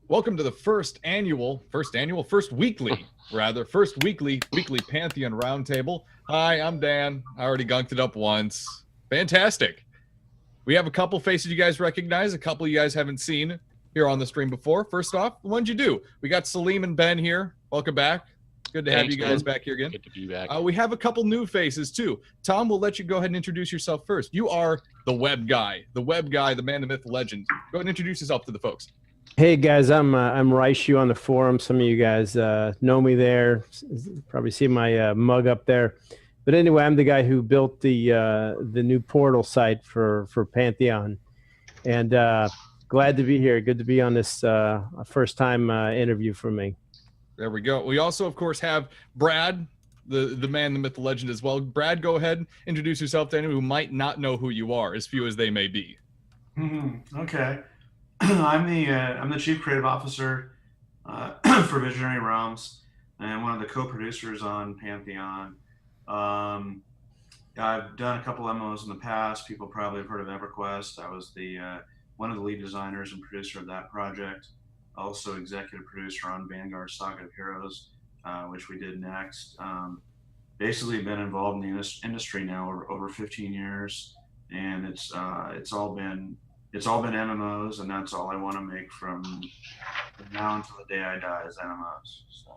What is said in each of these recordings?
Welcome to the first weekly Pantheon roundtable. Hi, I'm Dan. I already gunked it up once. Fantastic. We have a couple faces you guys recognize, a couple you guys haven't seen here on the stream before. First off, what'd you do? We got Salim and Ben here. Welcome back. Good to have you guys back here again. Good to be back. We have a couple new faces too. Tom, we'll let you go ahead and introduce yourself first. You are the web guy, the man, the myth, the legend. Go ahead and introduce yourself to the folks. Hey guys, I'm Raishu on the forum. Some of you guys know me there. Probably see my mug up there. But anyway, I'm the guy who built the new portal site for Pantheon, and glad to be here. Good to be on this first time interview for me. There we go. We also, of course, have Brad, the man, the myth, the legend as well. Brad, go ahead, introduce yourself to anyone who might not know who you are, as few as they may be. Okay. I'm the chief creative officer for Visionary Realms and one of the co-producers on Pantheon. I've done a couple MMOs in the past. People probably have heard of EverQuest. I was the one of the lead designers and producer of that project. Also executive producer on Vanguard Saga of Heroes, which we did next. Basically been involved in the industry now over 15 years, and it's all been MMOs, and that's all I want to make from now until the day I die is MMOs. So.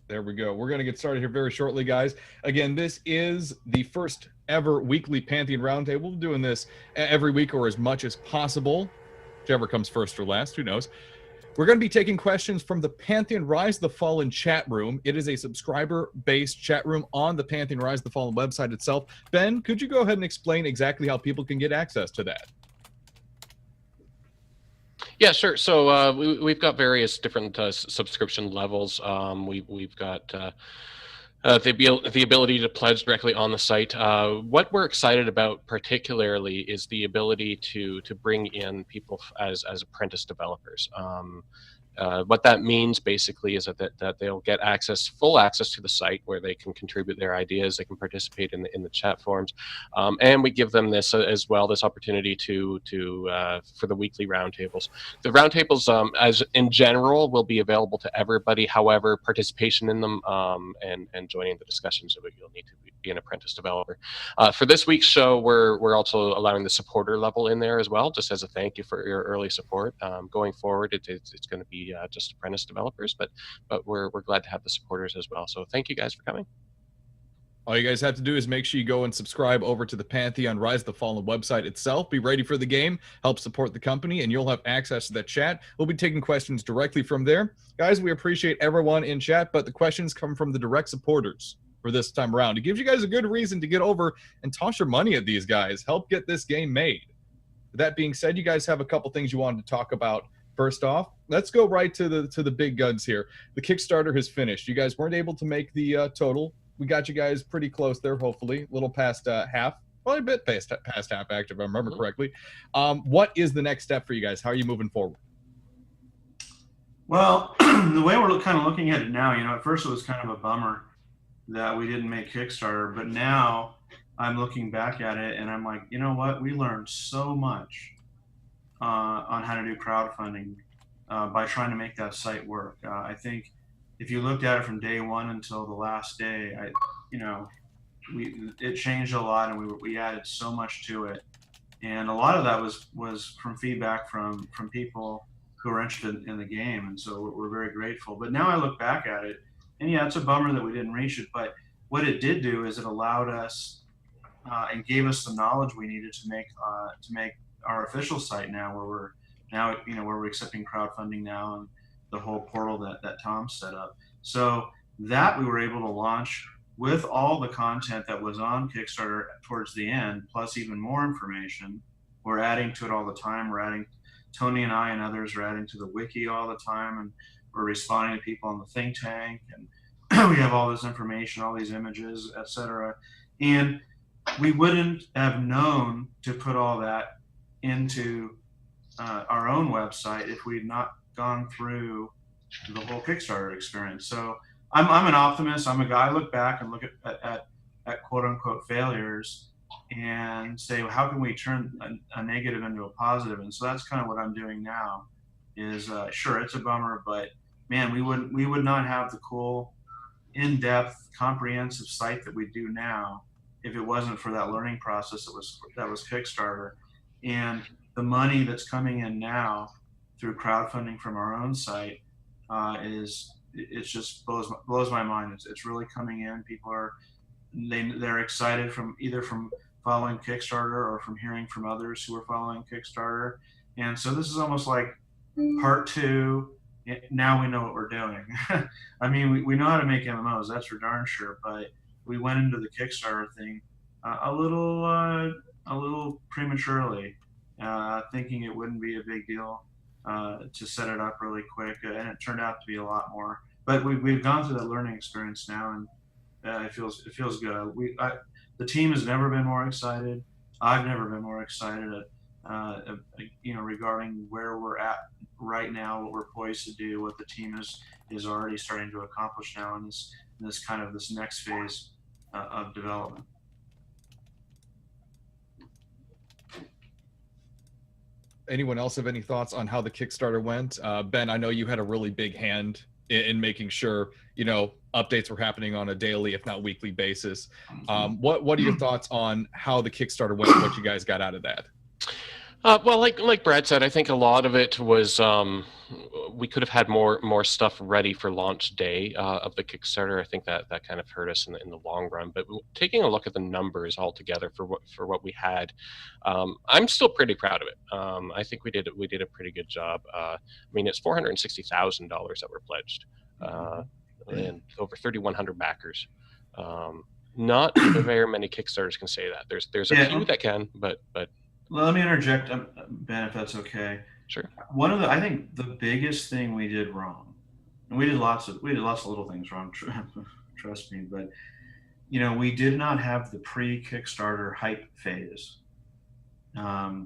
There we go. We're going to get started here very shortly, guys. Again, this is the first ever weekly Pantheon Roundtable. We're doing this every week or as much as possible. Whichever comes first or last, who knows. We're going to be taking questions from the Pantheon Rise the Fallen chat room. It is a subscriber-based chat room on the Pantheon Rise the Fallen website itself. Ben, could you go ahead and explain exactly how people can get access to that? Yeah, sure. So we've got various different subscription levels. We've got the ability to pledge directly on the site. What we're excited about particularly is the ability to bring in people as apprentice developers. What that means basically is that they'll get full access to the site where they can contribute their ideas, they can participate in the chat forums, and we give them this this opportunity to for the weekly roundtables. The roundtables, as in general, will be available to everybody. However, participation in them and joining the discussions of it, you'll need to be an apprentice developer. For this week's show, we're also allowing the supporter level in there as well, just as a thank you for your early support. Going forward, it's going to be just apprentice developers, but we're glad to have the supporters as well. So thank you guys for coming. All you guys have to do is make sure you go and subscribe over to the Pantheon Rise the Fallen website itself. Be ready for the game, help support the company, and you'll have access to that chat. We'll be taking questions directly from there. Guys, we appreciate everyone in chat, but the questions come from the direct supporters for this time around. It gives you guys a good reason to get over and toss your money at these guys. Help get this game made. With that being said, you guys have a couple things you wanted to talk about. First off, let's go right to the big guns here. The Kickstarter has finished. You guys weren't able to make the total. We got you guys pretty close there, hopefully. A little past half. Probably a bit past half, actually, if I remember correctly. What is the next step for you guys? How are you moving forward? Well, the way we're kind of looking at it now, at first it was kind of a bummer that we didn't make Kickstarter, but now I'm looking back at it and I'm like, you know what? We learned so much on how to do crowdfunding by trying to make that site work. I think if you looked at it from day one until the last day, it changed a lot, and we added so much to it, and a lot of that was from feedback from people who are interested in the game, and so we're very grateful. But now I look back at it, and yeah, it's a bummer that we didn't reach it, but what it did do is it allowed us and gave us the knowledge we needed to make our official site now, where we're accepting crowdfunding now, and the whole portal that Tom set up. So that we were able to launch with all the content that was on Kickstarter towards the end, plus even more information. We're adding to it all the time. Tony and I and others are adding to the wiki all the time, and we're responding to people on the think tank, and we have all this information, all these images, etc. And we wouldn't have known to put all that into our own website if we'd not gone through the whole Kickstarter experience. So I'm an optimist. I'm a guy. I look back and look at quote unquote failures and say, well, how can we turn a negative into a positive? And so that's kind of what I'm doing now, is sure, it's a bummer, but man, we would not have the cool, in-depth, comprehensive site that we do now if it wasn't for that learning process that was Kickstarter. And the money that's coming in now through crowdfunding from our own site it just blows my mind. It's really coming in. People they're excited from either from following Kickstarter or from hearing from others who are following Kickstarter. And so this is almost like part two. Now we know what we're doing. I mean, we know how to make MMOs, that's for darn sure. But we went into the Kickstarter thing a little prematurely, thinking it wouldn't be a big deal to set it up really quick, and it turned out to be a lot more. But we've gone through that learning experience now, and it feels good. The team has never been more excited. I've never been more excited regarding where we're at right now, what we're poised to do, what the team is already starting to accomplish now in this next phase of development. Anyone else have any thoughts on how the Kickstarter went? Ben, I know you had a really big hand in making sure, updates were happening on a daily, if not weekly basis. What are your thoughts on how the Kickstarter went and what you guys got out of that? Well, like Brad said, I think a lot of it was we could have had more stuff ready for launch day of the Kickstarter. I think that kind of hurt us in the long run. But taking a look at the numbers altogether for what we had, I'm still pretty proud of it. I think we did a pretty good job. I mean, it's $460,000 that were pledged, and over 3,100 backers. Not very many Kickstarters can say that. There's a few that can, but. Well, let me interject, Ben, if that's okay. Sure. I think the biggest thing we did wrong, and we did lots of little things wrong, trust me, but we did not have the pre-Kickstarter hype phase. That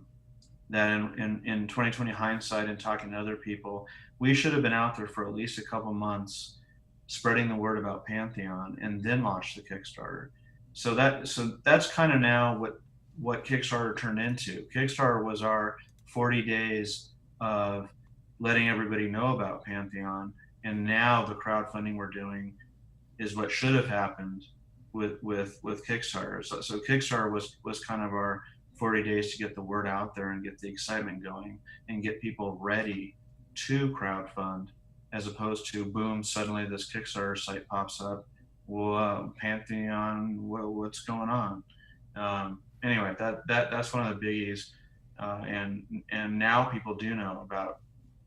in 2020 hindsight and talking to other people, we should have been out there for at least a couple months, spreading the word about Pantheon, and then launch the Kickstarter. So that's kind of now what Kickstarter turned into. Kickstarter was our 40 days of letting everybody know about Pantheon, and now the crowdfunding we're doing is what should have happened with Kickstarter. So Kickstarter was kind of our 40 days to get the word out there and get the excitement going and get people ready to crowdfund, as opposed to boom, suddenly this Kickstarter site pops up. Well, Pantheon, what's going on? Anyway, that's one of the biggies, and now people do know about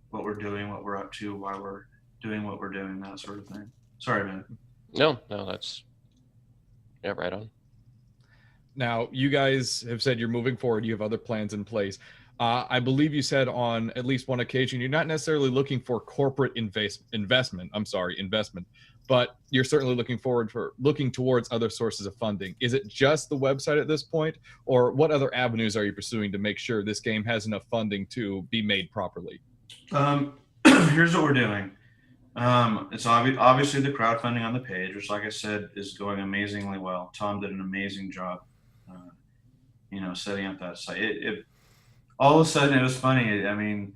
what we're doing, what we're up to, why we're doing what we're doing, that sort of thing. Sorry, man. No, that's right on. Now, you guys have said you're moving forward. You have other plans in place. I believe you said on at least one occasion you're not necessarily looking for corporate investment, but you're certainly looking towards other sources of funding. Is it just the website at this point, or what other avenues are you pursuing to make sure this game has enough funding to be made properly? Here's what we're doing. It's obviously the crowdfunding on the page, which, like I said, is going amazingly well. Tom did an amazing job, setting up that site. All of a sudden, it was funny. I mean,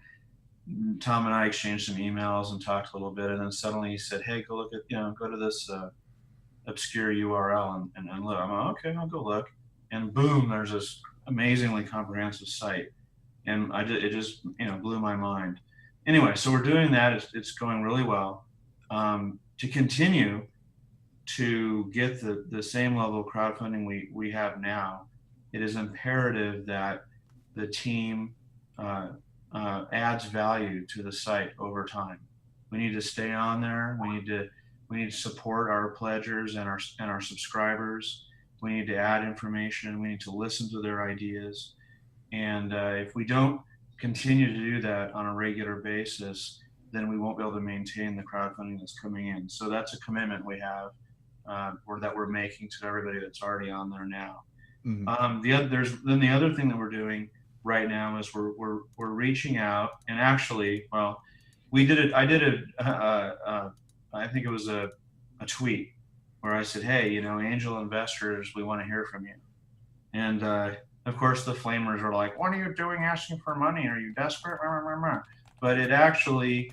Tom and I exchanged some emails and talked a little bit, and then suddenly he said, "Hey, go look at, go to this obscure URL and look." I'm like, "Okay, I'll go look." And boom, there's this amazingly comprehensive site, and it just blew my mind. Anyway, so we're doing that. It's going really well. To continue to get the same level of crowdfunding we have now, it is imperative that the team adds value to the site over time. We need to stay on there. We need to support our pledgers and our subscribers. We need to add information. We need to listen to their ideas. And if we don't continue to do that on a regular basis, then we won't be able to maintain the crowdfunding that's coming in. So that's a commitment we have, or that we're making to everybody that's already on there now. Mm-hmm. The other thing that we're doing right now is we're reaching out, and actually, well, we did it. I did it. I think it was a tweet where I said, "Hey, angel investors, we want to hear from you." And of course, the flamers are like, "What are you doing asking for money? Are you desperate?" but it actually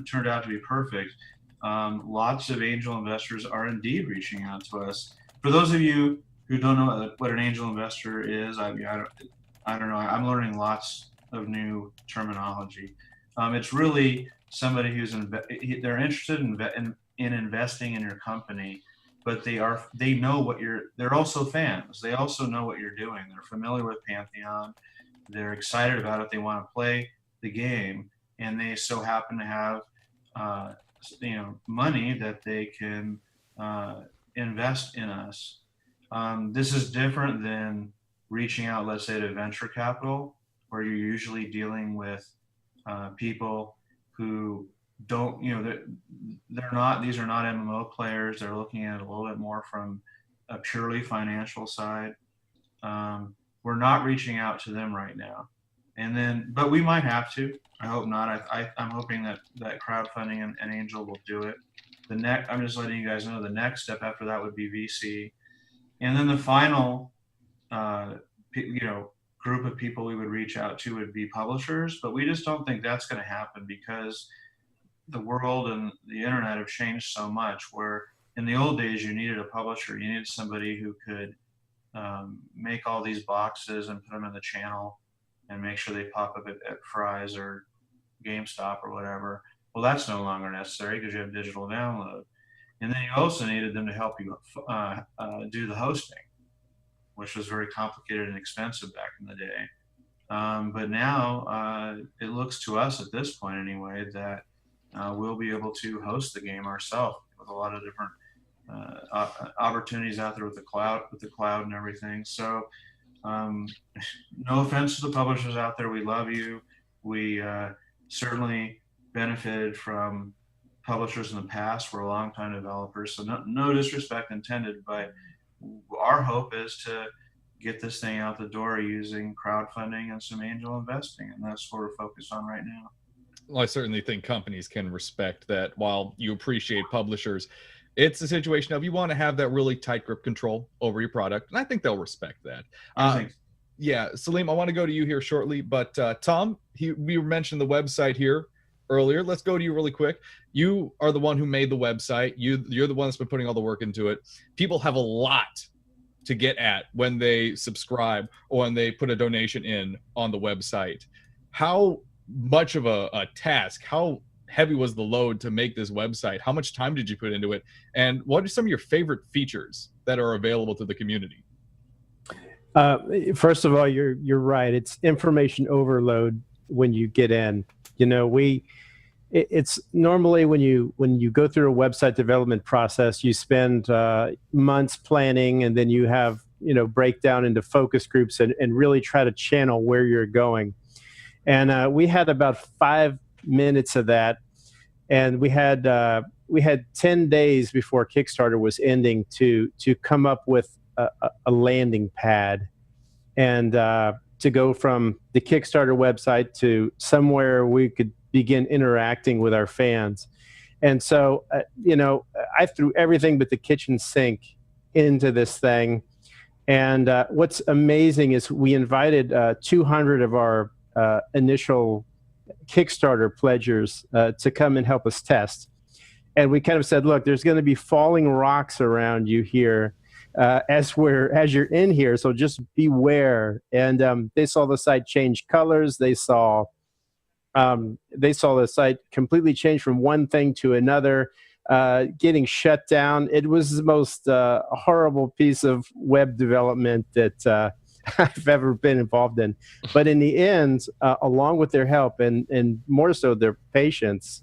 turned out to be perfect. Lots of angel investors are indeed reaching out to us. For those of you who don't know what an angel investor is, I mean, I don't know. I'm learning lots of new terminology. It's really somebody who's they're interested in investing in your company, but they know what they're also fans. They also know what you're doing. They're familiar with Pantheon. They're excited about it. They want to play the game, and they so happen to have money that they can invest in us. This is different than reaching out, let's say, to venture capital, where you're usually dealing with people who don't, these are not MMO players. They're looking at it a little bit more from a purely financial side. We're not reaching out to them right now. But we might have to. I hope not. I'm hoping that crowdfunding and Angel will do it. I'm just letting you guys know the next step after that would be VC. And then the final, group of people we would reach out to would be publishers, but we just don't think that's going to happen because the world and the internet have changed so much, where in the old days you needed a publisher. You needed somebody who could make all these boxes and put them in the channel and make sure they pop up at Fry's or GameStop or whatever. Well, that's no longer necessary because you have digital download. And then you also needed them to help you do the hosting, which was very complicated and expensive back in the day. But now it looks to us at this point anyway that we'll be able to host the game ourselves with a lot of different opportunities out there with the cloud and everything. So no offense to the publishers out there, we love you. We certainly benefited from publishers in the past. We're longtime developers, so no disrespect intended, but our hope is to get this thing out the door using crowdfunding and some angel investing, and that's what we're focused on right now. Well, I certainly think companies can respect that. While you appreciate publishers, it's a situation of you want to have that really tight grip control over your product, and I think they'll respect that. Yeah, Salim, I want to go to you here shortly, but Tom, we mentioned the website here earlier. Let's go to you really quick. You are the one who made the website. You're the one that's been putting all the work into it. People have a lot to get at when they subscribe or when they put a donation in on the website. How much of a task, how heavy was the load to make this website? How much time did you put into it? And what are some of your favorite features that are available to the community? First of all, you're right. It's information overload when you get in. It's normally when you go through a website development process, you spend months planning, and then you have break down into focus groups and really try to channel where you're going. And we had about 5 minutes of that, and we had 10 days before Kickstarter was ending to come up with a landing pad, and to go from the Kickstarter website to somewhere we could begin interacting with our fans. And so, I threw everything but the kitchen sink into this thing. And what's amazing is we invited 200 of our initial Kickstarter pledgers to come and help us test. And we kind of said, look, there's going to be falling rocks around you here as you're in here, so just beware. And they saw the site change colors. They saw the site completely change from one thing to another, getting shut down. It was the most horrible piece of web development that I've ever been involved in. But in the end, along with their help and more so their patience,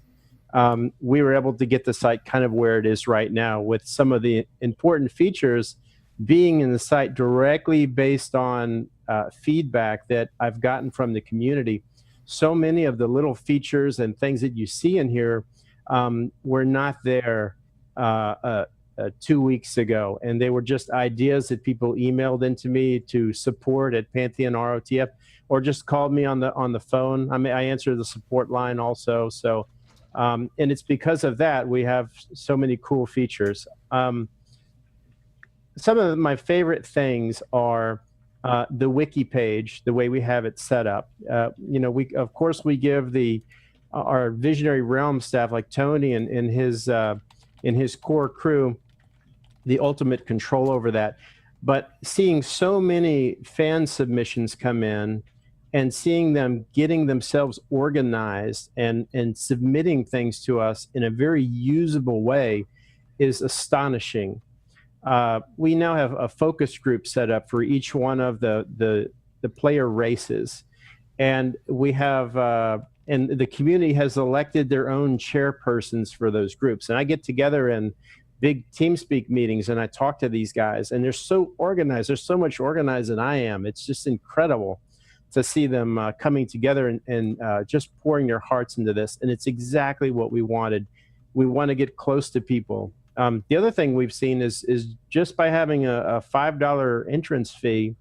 we were able to get the site kind of where it is right now, with some of the important features being in the site directly based on feedback that I've gotten from the community. So many of the little features and things that you see in here were not there 2 weeks ago, and they were just ideas that people emailed into me to support at Pantheon ROTF, or just called me on the phone. I answer the support line also. So, and it's because of that we have so many cool features. Some of my favorite things are the wiki page, the way we have it set up. We give the our Visionary Realm staff, like Tony and his core crew, the ultimate control over that. But seeing so many fan submissions come in and seeing them getting themselves organized and submitting things to us in a very usable way is astonishing. We now have a focus group set up for each one of the player races. And we have, and the community has elected their own chairpersons for those groups. And I get together in big TeamSpeak meetings and I talk to these guys, and they're so organized. They're so much organized than I am. It's just incredible to see them coming together and just pouring their hearts into this. And it's exactly what we wanted. We want to get close to people. The other thing we've seen is just by having a $5 entrance fee,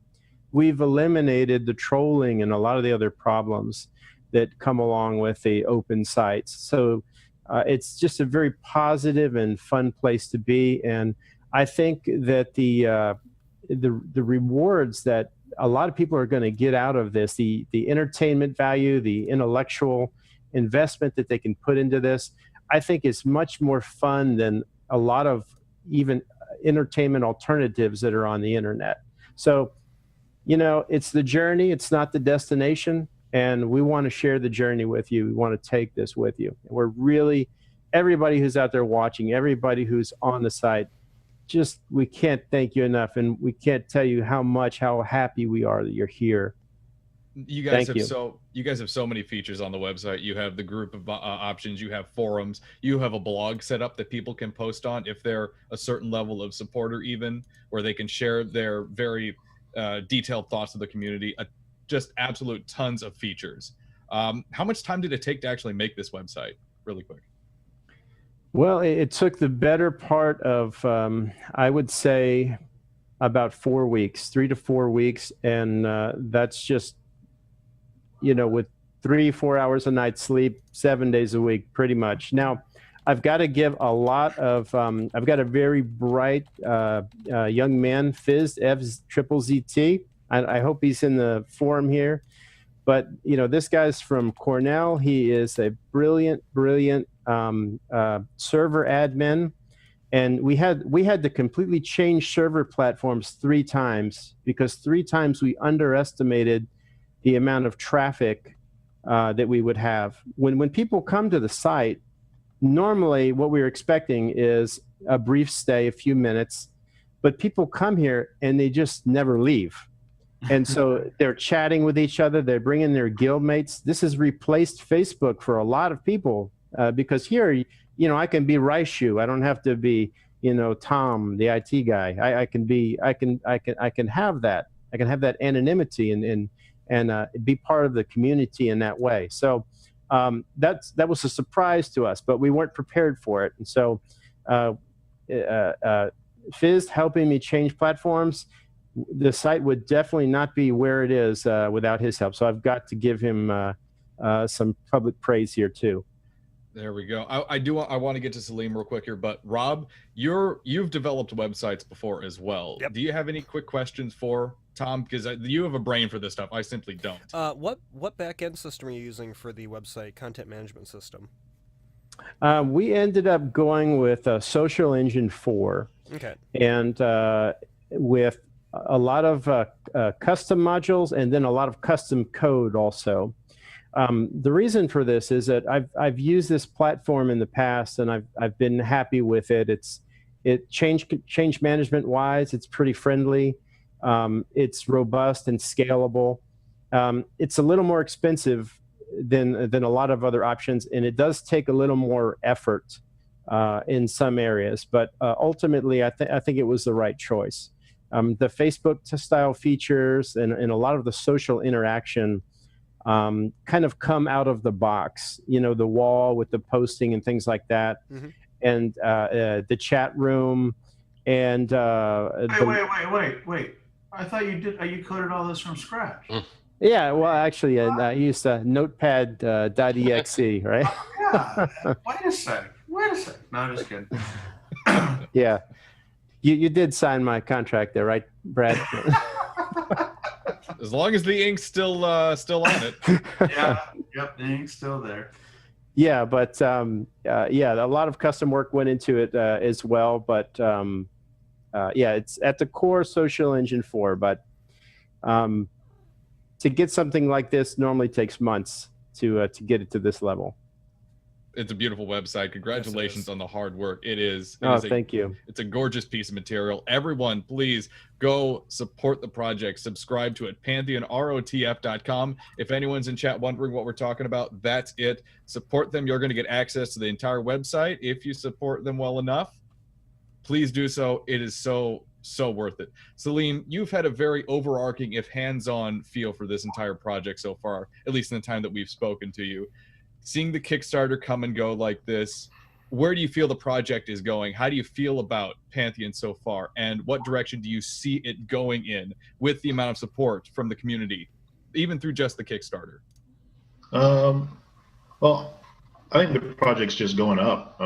we've eliminated the trolling and a lot of the other problems that come along with the open sites. So it's just a very positive and fun place to be. And I think that the rewards that a lot of people are going to get out of this, the entertainment value, the intellectual investment that they can put into this, I think is much more fun than a lot of even entertainment alternatives that are on the internet. So, you know, it's the journey, it's not the destination. And we want to share the journey with you. We want to take this with you. We're really, everybody who's out there watching, everybody who's on the site, just, we can't thank you enough. And we can't tell you how happy we are that you're here. You guys have so many features on the website. You have the group of options, you have forums, you have a blog set up that people can post on if they're a certain level of supporter, even where they can share their very detailed thoughts of the community. Just absolute tons of features. How much time did it take to actually make this website? Really quick. Well, it took the better part of, I would say, about 4 weeks, 3 to 4 weeks. And that's just, you know, with 3-4 hours a night sleep, 7 days a week, pretty much. Now, I've got to give a lot of, I've got a very bright young man, Fizz, FZZT. I hope he's in the forum here. But, you know, this guy's from Cornell. He is a brilliant server admin. And we had to completely change server platforms 3 times because 3 times we underestimated the amount of traffic that we would have. When people come to the site, normally what we're expecting is a brief stay, a few minutes, but people come here and they just never leave. And so they're chatting with each other. They're bringing their guild mates. This has replaced Facebook for a lot of people because here, you know, I can be Raishu. I don't have to be, you know, Tom, the IT guy. I can have that. I can have that anonymity and be part of the community in that way. So that was a surprise to us, but we weren't prepared for it. And so Fizz helping me change platforms, the site would definitely not be where it is without his help. So I've got to give him some public praise here too. There we go. I want to get to Salim real quick here, but Rob, you've developed websites before as well. Yep. Do you have any quick questions for Tom? Because you have a brain for this stuff. I simply don't. What back-end system are you using for the website content management system? We ended up going with Social Engine 4. Okay. And with a lot of custom modules and then a lot of custom code also. The reason for this is that I've used this platform in the past and I've been happy with it. It change management wise, it's pretty friendly. It's robust and scalable. It's a little more expensive than a lot of other options, and it does take a little more effort in some areas. But ultimately, I think it was the right choice. The Facebook style features and a lot of the social interaction kind of come out of the box, you know, the wall with the posting and things like that. Mm-hmm. And the chat room and wait. I thought you coded all this from scratch. Yeah, well, actually, I used notepad.exe, right? Yeah. Wait a sec. No, I'm just kidding. Yeah. You did sign my contract there, right, Brad? As long as the ink's still on it. Yeah, yep, the ink's still there. Yeah, but yeah, a lot of custom work went into it as well. But yeah, it's at the core Social Engine 4. But to get something like this normally takes months to get it to this level. It's a beautiful website. Congratulations is. on the hard work. It is. Oh, thank you. It's a gorgeous piece of material. Everyone, please go support the project. Subscribe to it. PantheonROTF.com. If anyone's in chat wondering what we're talking about, that's it. Support them. You're going to get access to the entire website if you support them well enough. Please do so. It is so worth it. Salim, you've had a very overarching, if hands-on, feel for this entire project so far, at least in the time that we've spoken to you. Seeing the Kickstarter come and go like this, where do you feel the project is going? How do you feel about Pantheon so far? And what direction do you see it going in with the amount of support from the community, even through just the Kickstarter? Well, I think the project's just going up.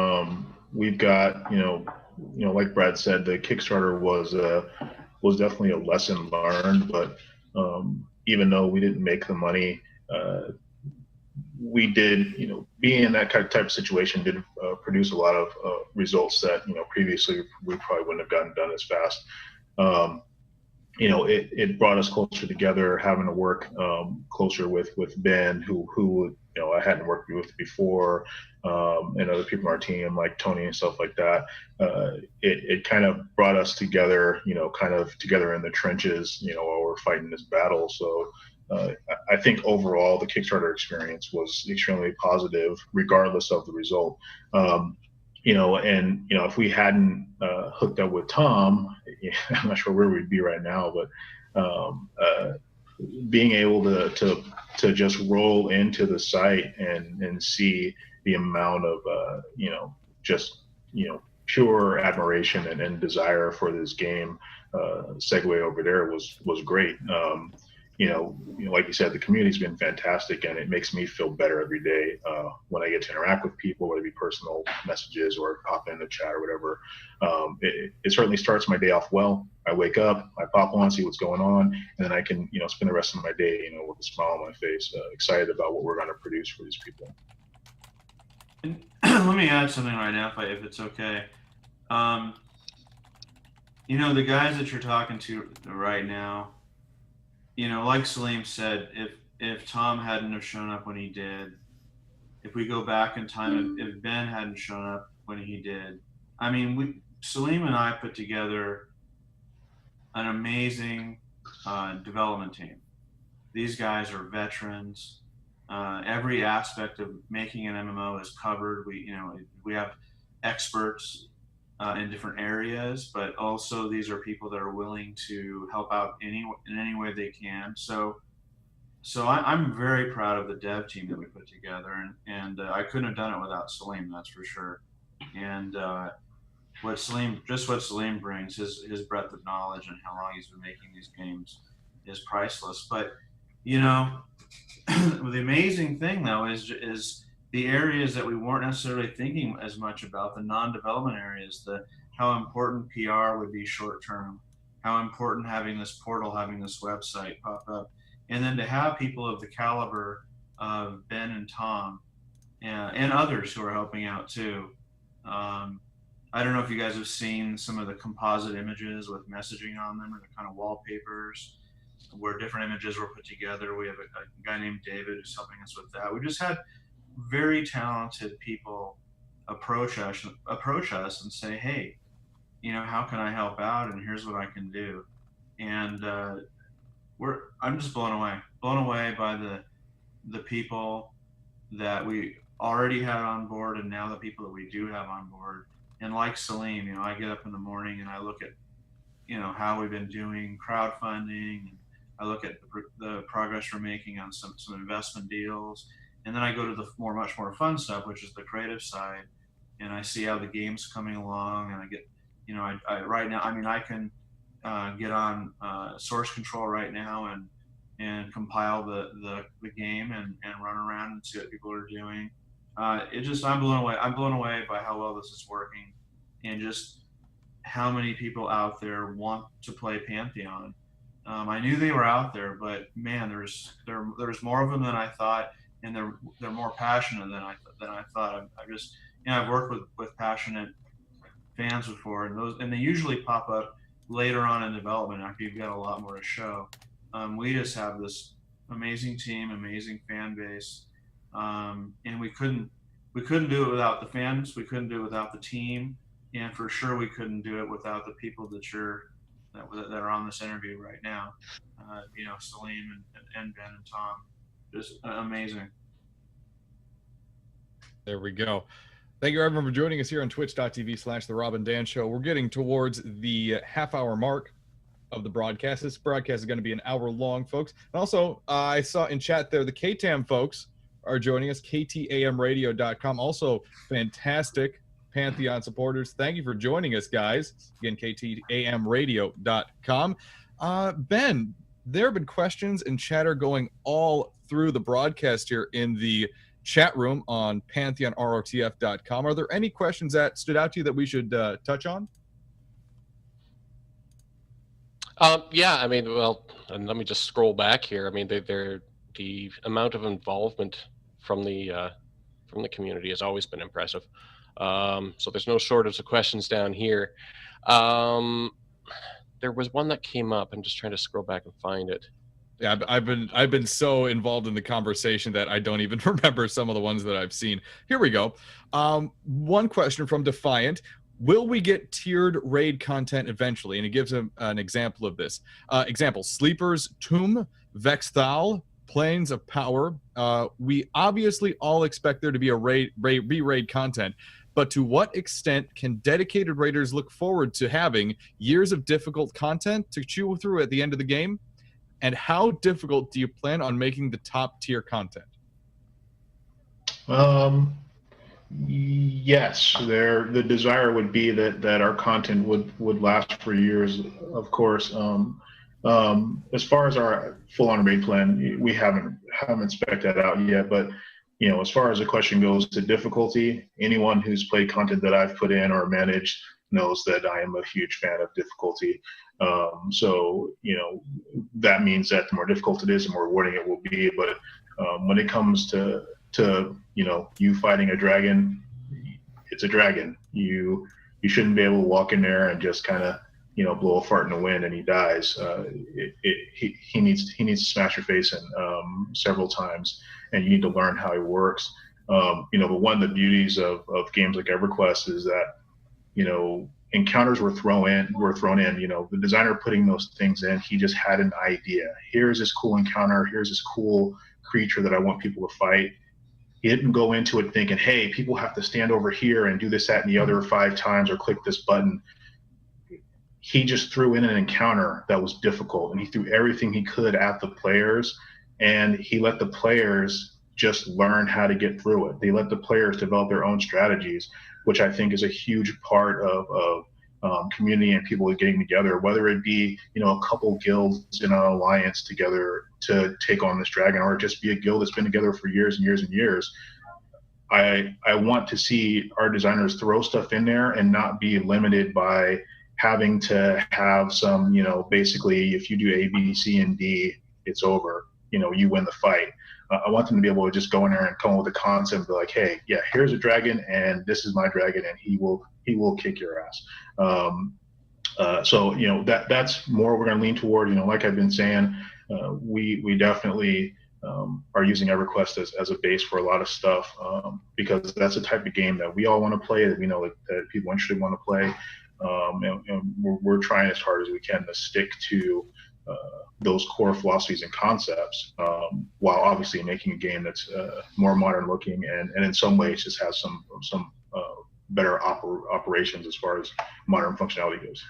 We've got, like Brad said, the Kickstarter was definitely a lesson learned, but even though we didn't make the money, we did, being in that type of situation did produce a lot of results that, previously we probably wouldn't have gotten done as fast. It brought us closer together, having to work closer with Ben, who I hadn't worked with before, and other people on our team like Tony and stuff like that. It kind of brought us together, kind of together in the trenches, while we're fighting this battle. So I think overall the Kickstarter experience was extremely positive, regardless of the result. If we hadn't hooked up with Tom, I'm not sure where we'd be right now, but being able to just roll into the site and see the amount of pure admiration and desire for this game segue over there was great. Like you said, the community's been fantastic, and it makes me feel better every day when I get to interact with people, whether it be personal messages or pop in the chat or whatever. It certainly starts my day off well. I wake up, I pop on, see what's going on, and then I can, spend the rest of my day, with a smile on my face, excited about what we're going to produce for these people. And let me add something right now, if it's okay. The guys that you're talking to right now, like Salim said, if Tom hadn't have shown up when he did, if we go back in time, if Ben hadn't shown up when he did, Salim and I put together an amazing development team. These guys are veterans. Every aspect of making an MMO is covered. We have experts in different areas, but also these are people that are willing to help out in any way they can. So I'm very proud of the dev team that we put together, and I couldn't have done it without Salim, that's for sure. And what Salim brings, his breadth of knowledge and how long he's been making these games is priceless. But the amazing thing though is the areas that we weren't necessarily thinking as much about, the non-development areas, how important PR would be short term, how important having this portal, having this website pop up, and then to have people of the caliber of Ben and Tom and others who are helping out too. I don't know if you guys have seen some of the composite images with messaging on them, or the kind of wallpapers where different images were put together. We have a guy named David who's helping us with that. We just had very talented people approach us and say, hey, how can I help out? And here's what I can do. And I'm just blown away by the people that we already had on board, and now the people that we do have on board. And like Salim, I get up in the morning and I look at, how we've been doing crowdfunding, and I look at the progress we're making on some investment deals. And then I go to the much more fun stuff, which is the creative side, and I see how the game's coming along. And I get, right now, I can get on source control right now and compile the game and run around and see what people are doing. I'm blown away. I'm blown away by how well this is working, and just how many people out there want to play Pantheon. I knew they were out there, but man, there's more of them than I thought. And they're more passionate than I thought. I just, I've worked with passionate fans before, and they usually pop up later on in development after you've got a lot more to show. We just have this amazing team, amazing fan base, and we couldn't do it without the fans. We couldn't do it without the team, and for sure we couldn't do it without the people that are on this interview right now. Salim and Ben and Tom, just amazing. There we go. Thank you everyone for joining us here on twitch.tv/The Rob and Dan Show. We're getting towards the half-hour mark of the broadcast. This broadcast is going to be an hour long, folks. And also, I saw in chat there the KTAM folks are joining us, ktamradio.com. Also, fantastic Pantheon supporters. Thank you for joining us, guys. Again, ktamradio.com. Ben, there have been questions and chatter going all through the broadcast here in the chat room on pantheonrotf.com. Are there any questions that stood out to you that we should touch on? Yeah, I mean, well, and let me just scroll back here. I mean, the amount of involvement from the community has always been impressive. So there's no shortage of questions down here. There was one that came up. I'm just trying to scroll back and find it. Yeah, I've been so involved in the conversation that I don't even remember some of the ones that I've seen. Here we go. One question from Defiant. Will we get tiered raid content eventually? And he gives an example of this. Example, Sleeper's Tomb, Vexthal, Planes of Power. We obviously all expect there to be a raid content, but to what extent can dedicated raiders look forward to having years of difficult content to chew through at the end of the game? And how difficult do you plan on making the top tier content? Yes, the desire would be that our content would last for years, of course. As far as our full-on raid plan, we haven't spec'd that out yet, but as far as the question goes to difficulty, anyone who's played content that I've put in or managed knows that I am a huge fan of difficulty. So that means that the more difficult it is, the more rewarding it will be. But when it comes to you fighting a dragon, it's a dragon. You shouldn't be able to walk in there and just kind of blow a fart in the wind and he dies. He needs to smash your face in several times, and you need to learn how he works. But one of the beauties of games like EverQuest is that encounters were thrown in. The designer putting those things in, he just had an idea. Here's this cool encounter. Here's this cool creature that I want people to fight. He didn't go into it thinking, hey, people have to stand over here and do this, that, and the other 5 times or click this button. He just threw in an encounter that was difficult, and he threw everything he could at the players, and he let the players just learn how to get through it. They let the players develop their own strategies, which I think is a huge part of community and people getting together, whether it be a couple guilds in an alliance together to take on this dragon, or just be a guild that's been together for years and years and years. I want to see our designers throw stuff in there and not be limited by having to have some, basically if you do A, B, C, and D, it's over. You win the fight. I want them to be able to just go in there and come up with a concept and be like, hey, yeah, here's a dragon and this is my dragon and he will kick your ass. So that's more we're going to lean toward. Like I've been saying, we definitely are using EverQuest as a base for a lot of stuff, because that's the type of game that we all want to play, that we know that people interested want to play. And we're trying as hard as we can to stick to those core philosophies and concepts, while obviously making a game that's more modern looking and in some ways just has some better operations as far as modern functionality goes.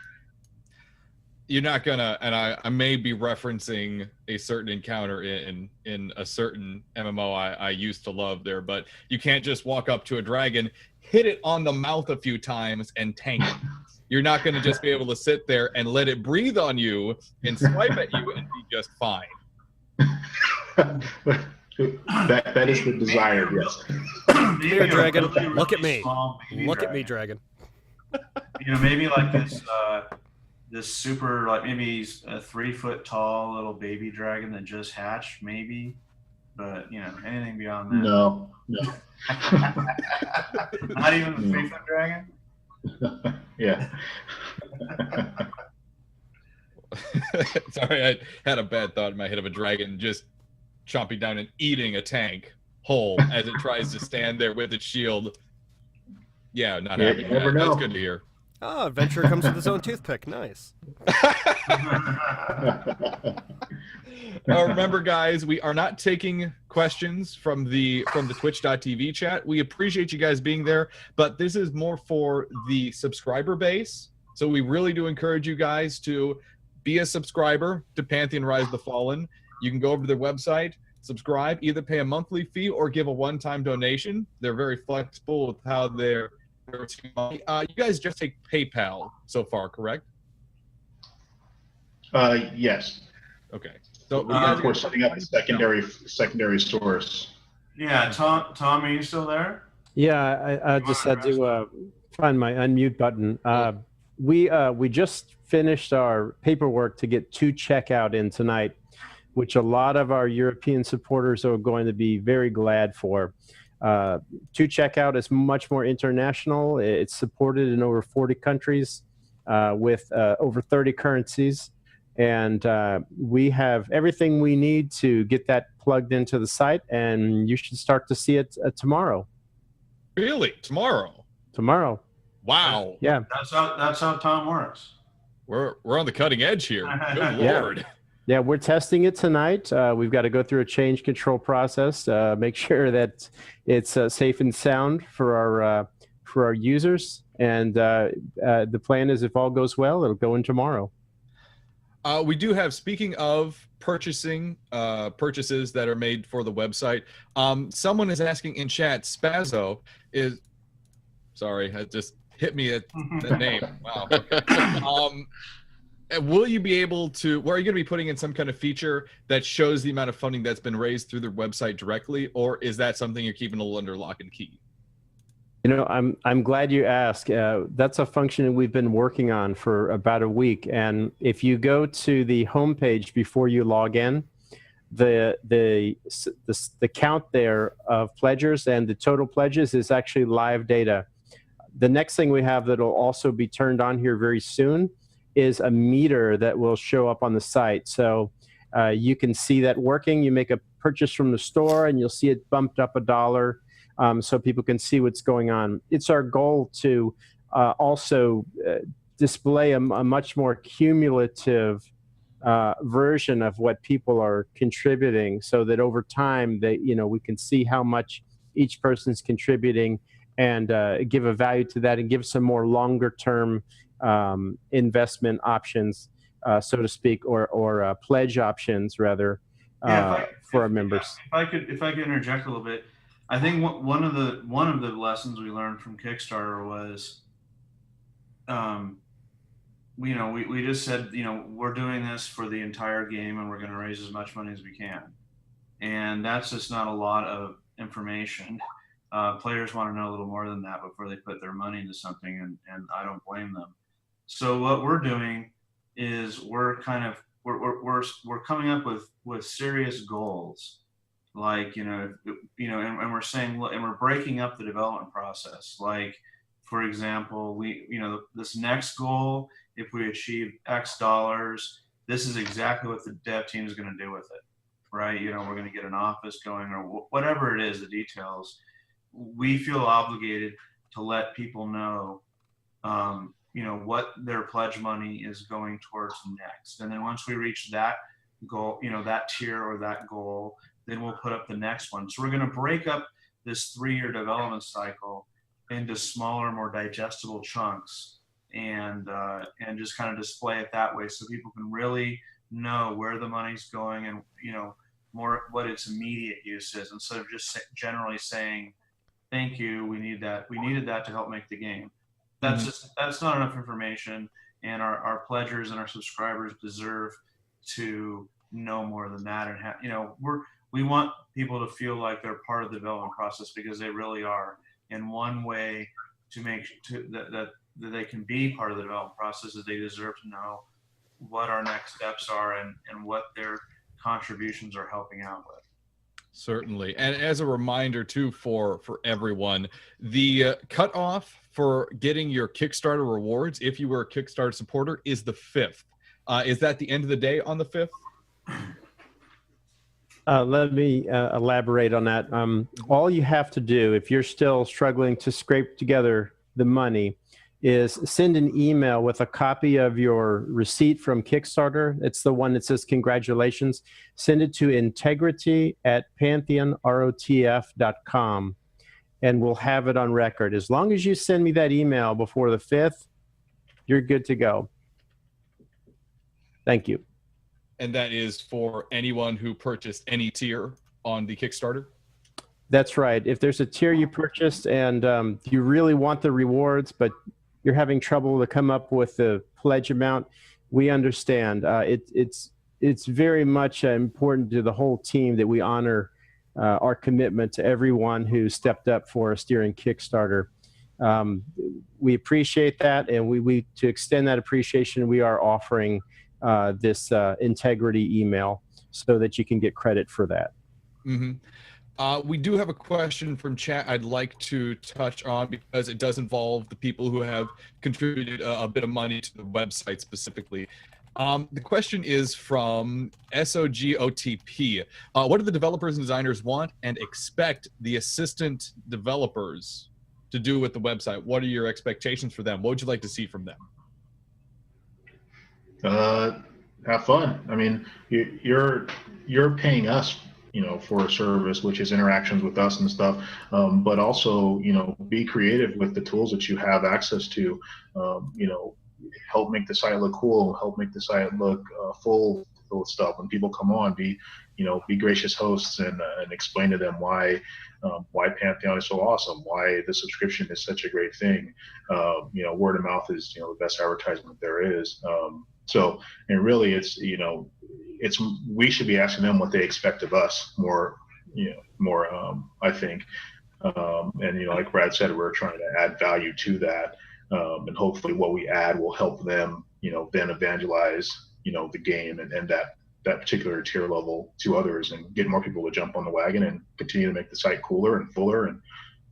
You're not gonna, and I may be referencing a certain encounter in a certain MMO I used to love there, but you can't just walk up to a dragon, hit it on the mouth a few times, and tank it. You're not going to just be able to sit there and let it breathe on you and swipe at you and be just fine. that is the desire, yes. Here, dragon, look at me. Look at me, dragon. Maybe like this super, like maybe a 3 foot tall little baby dragon that just hatched, maybe. but anything beyond that. No. Not even the Faithful Dragon. Yeah. Sorry, I had a bad thought in my head of a dragon just chomping down and eating a tank whole as it tries to stand there with its shield. Yeah, not Yeah, having you never that. That's know. good to hear. Oh, adventurer comes with his own toothpick. Nice. Remember, guys, we are not taking questions from the twitch.tv chat. We appreciate you guys being there, but this is more for the subscriber base. So we really do encourage you guys to be a subscriber to Pantheon Rise of the Fallen. You can go over to their website, subscribe, either pay a monthly fee or give a one-time donation. They're very flexible with how they're money. You guys just take PayPal so far, correct? Yes. Okay. So We're setting up a secondary source. Yeah, Tom, are you still there? Yeah, I just had to find my unmute button. We just finished our paperwork to get 2 checkout in tonight, which a lot of our European supporters are going to be very glad for. 2 checkout is much more international. It's supported in over 40 countries with over 30 currencies. And we have everything we need to get that plugged into the site, and you should start to see it tomorrow. Really? Tomorrow? Tomorrow. Wow. Yeah. That's how Tom works. We're on the cutting edge here. Good Yeah. Lord. Yeah, we're testing it tonight. We've got to go through a change control process, make sure that it's safe and sound for our users. And the plan is, if all goes well, it'll go in tomorrow. We do have, speaking of purchases that are made for the website, someone is asking in chat, Spazzo is, sorry, it just hit me at the name. Wow. Will you be able to, are you going to be putting in some kind of feature that shows the amount of funding that's been raised through the website directly, or is that something you're keeping a little under lock and key? I'm glad you asked. That's a function we've been working on for about a week. And if you go to the homepage before you log in, the count there of pledgers and the total pledges is actually live data. The next thing we have that'll also be turned on here very soon is a meter that will show up on the site. So you can see that working. You make a purchase from the store and you'll see it bumped up $1. So people can see what's going on. It's our goal to also display a much more cumulative version of what people are contributing, so that over time we can see how much each person's contributing, and give a value to that, and give some more longer term investment options, so to speak, or pledge options rather, for our members. If I could interject a little bit. I think one of the lessons we learned from Kickstarter was, we just said, we're doing this for the entire game and we're going to raise as much money as we can, and that's just not a lot of information. Players want to know a little more than that before they put their money into something, and I don't blame them. So what we're doing is we're coming up with serious goals. Like, and we're saying, and we're breaking up the development process. Like, for example, this next goal, if we achieve X dollars, this is exactly what the dev team is going to do with it, right? We're going to get an office going, or whatever it is, the details. We feel obligated to let people know, what their pledge money is going towards next. And then once we reach that goal, that tier or that goal, then we'll put up the next one. So we're going to break up this 3-year development cycle into smaller, more digestible chunks, and just kind of display it that way, so people can really know where the money's going, and more what its immediate use is, instead of just generally saying, "Thank you, we needed that to help make the game." That's not enough information, and our pledgers and our subscribers deserve to know more than that, and we want people to feel like they're part of the development process, because they really are. And one way to make that they can be part of the development process is they deserve to know what our next steps are, and what their contributions are helping out with. Certainly. And as a reminder too for everyone, the cutoff for getting your Kickstarter rewards, if you were a Kickstarter supporter, is the 5th. Is that the end of the day on the 5th? Let me elaborate on that. All you have to do, if you're still struggling to scrape together the money, is send an email with a copy of your receipt from Kickstarter. It's the one that says congratulations. Send it to integrity@pantheonrotf.com, and we'll have it on record. As long as you send me that email before the 5th, you're good to go. Thank you. And that is for anyone who purchased any tier on the Kickstarter? That's right. If there's a tier you purchased and you really want the rewards, but you're having trouble to come up with the pledge amount, we understand. It's very much important to the whole team that we honor our commitment to everyone who stepped up for us during Kickstarter. We appreciate that, and we to extend that appreciation, we are offering this integrity email so that you can get credit for that. Mm-hmm. We do have a question from chat I'd like to touch on because it does involve the people who have contributed a bit of money to the website specifically. The question is from SOGOTP. What do the developers and designers want and expect the assistant developers to do with the website? What are your expectations for them? What would you like to see from them? Have fun. I mean, you're paying us, for a service, which is interactions with us and stuff. But also, be creative with the tools that you have access to. Help make the site look cool. Help make the site look full of stuff. When people come on, be gracious hosts and explain to them why Pantheon is so awesome, why the subscription is such a great thing. Word of mouth is the best advertisement there is. So, and really, we should be asking them what they expect of us more, I think. And like Brad said, we're trying to add value to that, and hopefully, what we add will help them, then evangelize, the game and that particular tier level to others, and get more people to jump on the wagon and continue to make the site cooler and fuller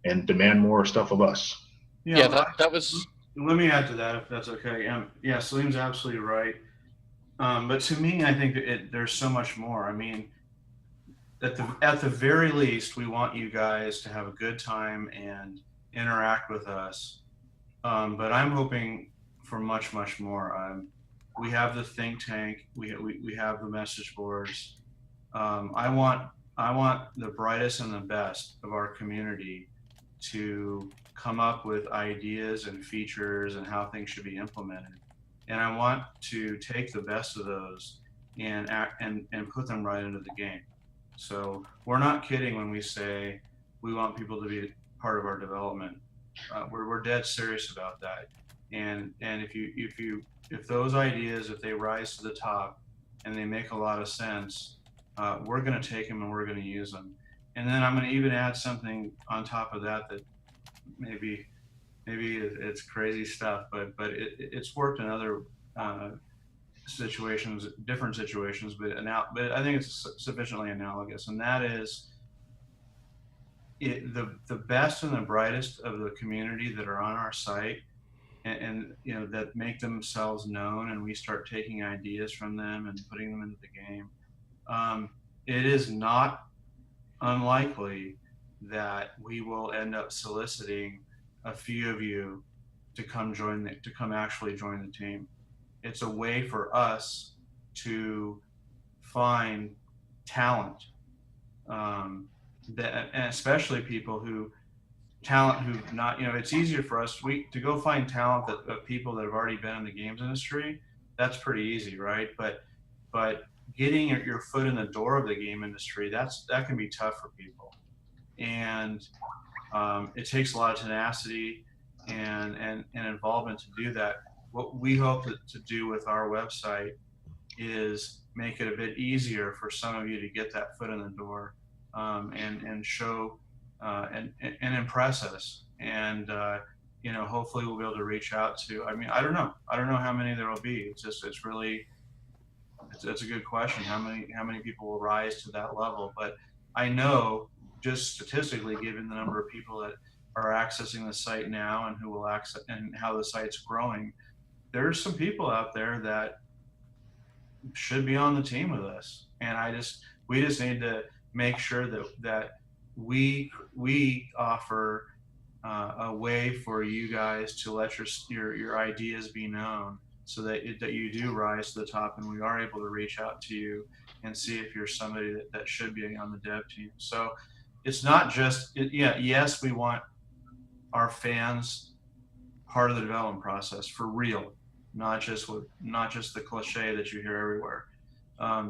and demand more stuff of us. Yeah, that was. Let me add to that, if that's okay. Yeah, Salim's absolutely right. But to me, I think there's so much more. I mean, at the very least, we want you guys to have a good time and interact with us. But I'm hoping for much, much more. We have the think tank. We have the message boards. I want the brightest and the best of our community to come up with ideas and features and how things should be implemented. And I want to take the best of those and put them right into the game. So we're not kidding when we say we want people to be part of our development. We're dead serious about that. And if those ideas, if they rise to the top and they make a lot of sense, we're going to take them and we're going to use them. And then I'm going to even add something on top of that maybe it's crazy stuff, but it's worked in other situations, different situations, but I think it's sufficiently analogous, and that is the best and the brightest of the community that are on our site, and that make themselves known, and we start taking ideas from them and putting them into the game. It is not unlikely that we will end up soliciting a few of you to come actually join the team. It's a way for us to find talent, and especially people who not, it's easier for us to go find talent of people that have already been in the games industry. That's pretty easy, right? But getting your foot in the door of the game industry, that can be tough for people. And it takes a lot of tenacity and involvement to do that. What we hope to do with our website is make it a bit easier for some of you to get that foot in the door, and show and impress us. And hopefully we'll be able to reach out to. I mean, I don't know how many there will be. It's a good question. How many people will rise to that level? But I know just statistically, given the number of people that are accessing the site now and who will access and how the site's growing, there's some people out there that should be on the team with us. And we just need to make sure that we offer a way for you guys to let your ideas be known, so that you do rise to the top, and we are able to reach out to you and see if you're somebody that should be on the dev team. So it's not just yes, we want our fans part of the development process for real, not just the cliche that you hear everywhere.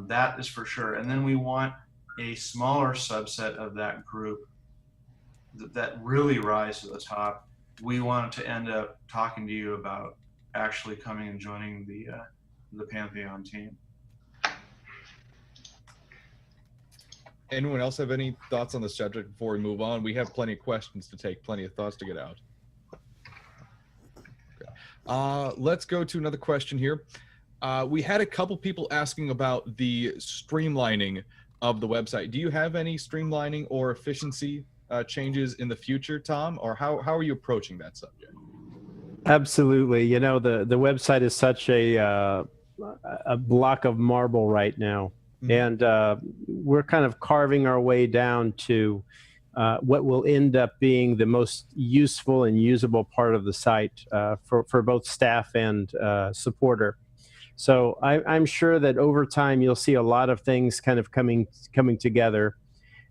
That is for sure. And then we want a smaller subset of that group that really rise to the top. We want to end up talking to you about actually coming and joining the Pantheon team. Anyone else have any thoughts on the subject before we move on? We have plenty of questions to take, plenty of thoughts to get out. Okay. Let's go to another question here. We had a couple people asking about the streamlining of the website. Do you have any streamlining or efficiency changes in the future, Tom, or how are you approaching that subject? Absolutely. You know, the website is such a block of marble right now. And we're kind of carving our way down to what will end up being the most useful and usable part of the site for both staff and supporter. So I'm sure that over time you'll see a lot of things kind of coming together.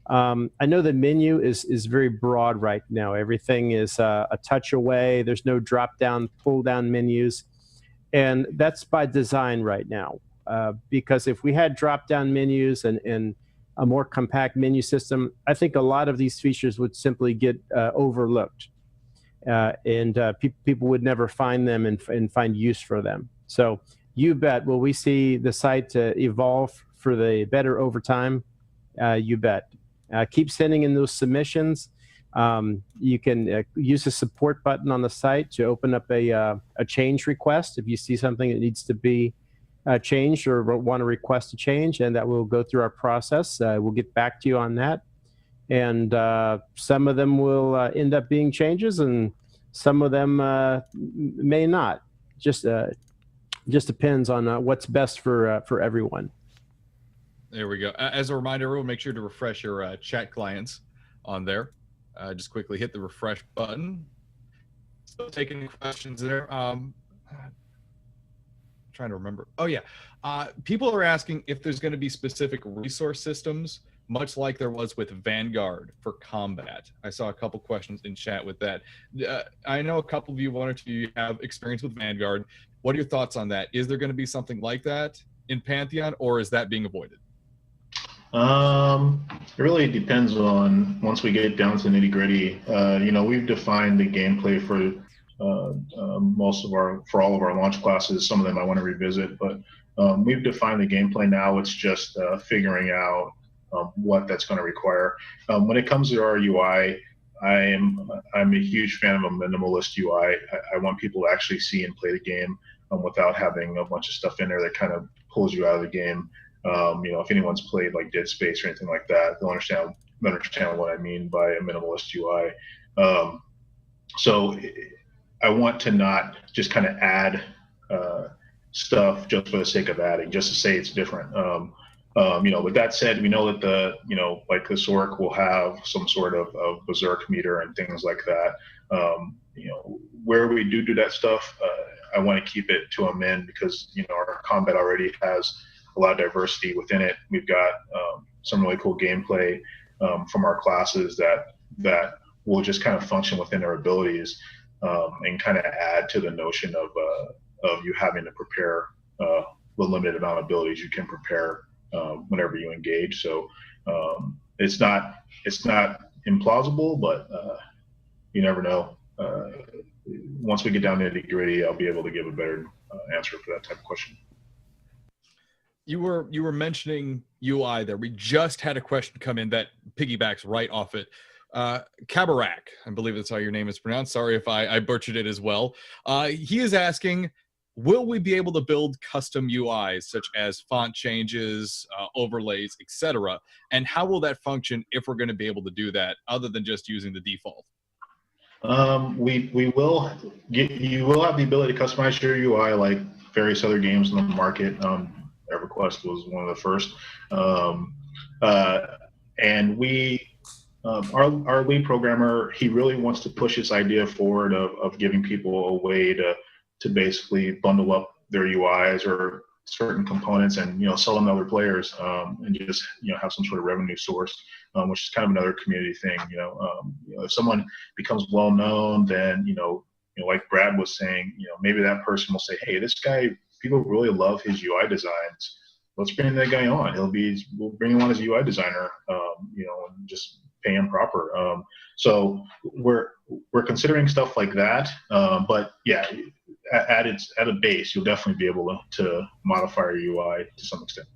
I know the menu is very broad right now. Everything is a touch away. There's no drop down, pull down menus, and that's by design right now. Because if we had drop-down menus and a more compact menu system, I think a lot of these features would simply get overlooked, and people would never find them and find use for them. So you bet, will we see the site evolve for the better over time? You bet. Keep sending in those submissions. You can use the support button on the site to open up a change request if you see something that needs to be changed or want to request a change, and that will go through our process. We'll get back to you on that. And some of them will end up being changes, and some of them may not. Just depends on what's best for everyone. There we go. As a reminder, everyone, make sure to refresh your chat clients on there. Just quickly hit the refresh button. Still taking questions there. Trying to remember. Oh yeah. People are asking if there's going to be specific resource systems, much like there was with Vanguard for combat. I saw a couple questions in chat with that. I know a couple of you, one or two of you, have experience with Vanguard. What are your thoughts on that? Is there going to be something like that in Pantheon, or is that being avoided? It really depends on, once we get down to nitty gritty. We've defined the gameplay for for all of our launch classes. Some of them I want to revisit, but we've defined the gameplay now. It's just figuring out what that's going to require. When it comes to our UI, I'm a huge fan of a minimalist UI. I want people to actually see and play the game without having a bunch of stuff in there that kind of pulls you out of the game. If anyone's played like Dead Space or anything like that, they'll understand what I mean by a minimalist UI. So I want to not just kind of add stuff just for the sake of adding, just to say it's different. With that said, we know that like this orc will have some sort of berserk meter and things like that. Where we do that stuff, I want to keep it to a min, because our combat already has a lot of diversity within it. We've got some really cool gameplay from our classes that will just kind of function within their abilities, and kind of add to the notion of you having to prepare the limited amount of abilities you can prepare whenever you engage. So it's not implausible, but you never know. Once we get down to the nitty-gritty, I'll be able to give a better answer for that type of question. You were mentioning UI there. We just had a question come in that piggybacks right off it. Kabarak, I believe that's how your name is pronounced. Sorry if I butchered it as well. He is asking, will we be able to build custom UIs such as font changes, overlays, etc.? And how will that function if we're going to be able to do that other than just using the default? We will you will have the ability to customize your UI like various other games in the market. EverQuest was one of the first. And our lead programmer, he really wants to push this idea forward of giving people a way to basically bundle up their UIs or certain components and sell them to other players, and just have some sort of revenue source, which is kind of another community thing. If someone becomes well known, then like Brad was saying, maybe that person will say, hey, this guy, people really love his UI designs. Let's bring that guy on. We'll bring him on as a UI designer, and just pay him proper. So we're considering stuff like that. But yeah, at a base, you'll definitely be able to modify your UI to some extent.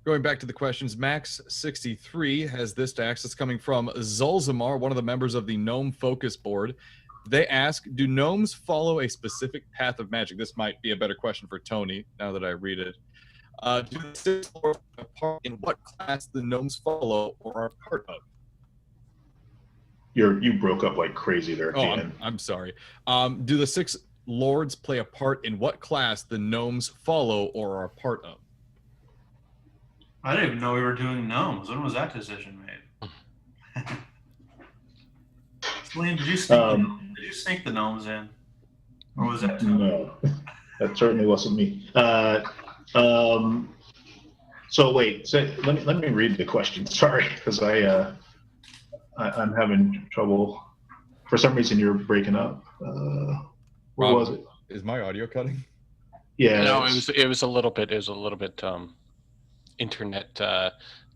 Going back to the questions, Max63 has this to ask. It's coming from Zulzamar, one of the members of the Gnome Focus Board. They ask, do gnomes follow a specific path of magic? This might be a better question for Tony, now that I read it. Do the six lore play a part in what class the gnomes follow or are part of? You broke up like crazy there at the end. I'm sorry. Do the six lords play a part in what class the gnomes follow or are part of? I didn't even know we were doing gnomes. When was that decision made? Liam, did you sneak the gnomes in? Or was that Tony? No, that certainly wasn't me. So wait, let me read the question. Sorry, because I'm having trouble. For some reason, you're breaking up. Where was it? Is my audio cutting? Yeah. No, it was a little bit. It was a little bit internet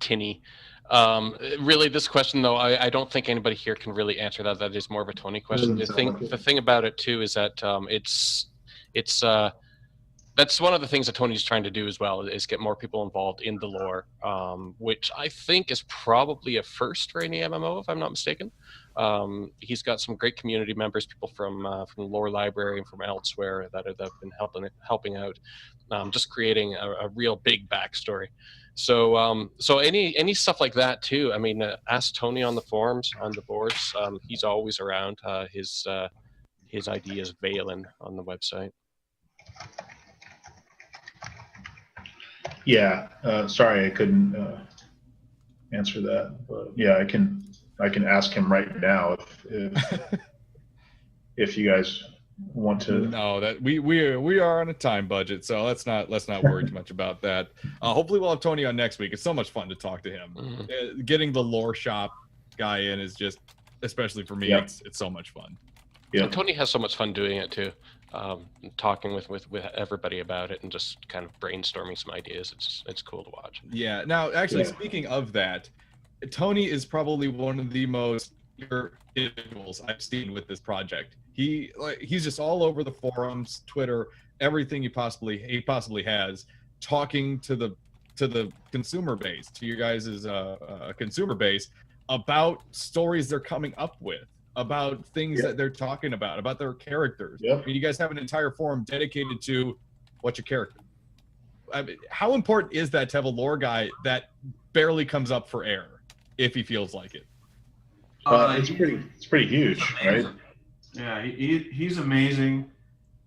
tinny. Really, this question though, I don't think anybody here can really answer that. That is more of a Tony question. The thing about it too is that it's that's one of the things that Tony's trying to do as well, is get more people involved in the lore, which I think is probably a first for any MMO, if I'm not mistaken. He's got some great community members, people from the lore library and from elsewhere that have been helping out, just creating a real big backstory. So so any stuff like that too. I mean, ask Tony on the forums, on the boards. He's always around. His ID is Valen on the website. Yeah, sorry I couldn't answer that, but yeah, I can ask him right now if you guys want to. No, that we are on a time budget, so let's not worry too much about that. Hopefully we'll have Tony on next week. It's so much fun to talk to him. Mm-hmm. Getting the lore shop guy in is just, especially for me, it's so much fun. Yeah, and Tony has so much fun doing it too. Talking with everybody about it and just kind of brainstorming some ideas. It's cool to watch. Yeah. Now, actually, speaking of that, Tony is probably one of the most individuals I've seen with this project. He's just all over the forums, Twitter, everything he possibly has, talking to the consumer base, to you guys' consumer base, about stories they're coming up with, about things that they're talking about their characters. Yep. I mean, you guys have an entire forum dedicated to what's your character. I mean, how important is that to have a lore guy that barely comes up for air if he feels like it? It's pretty huge, right? Yeah, he's amazing,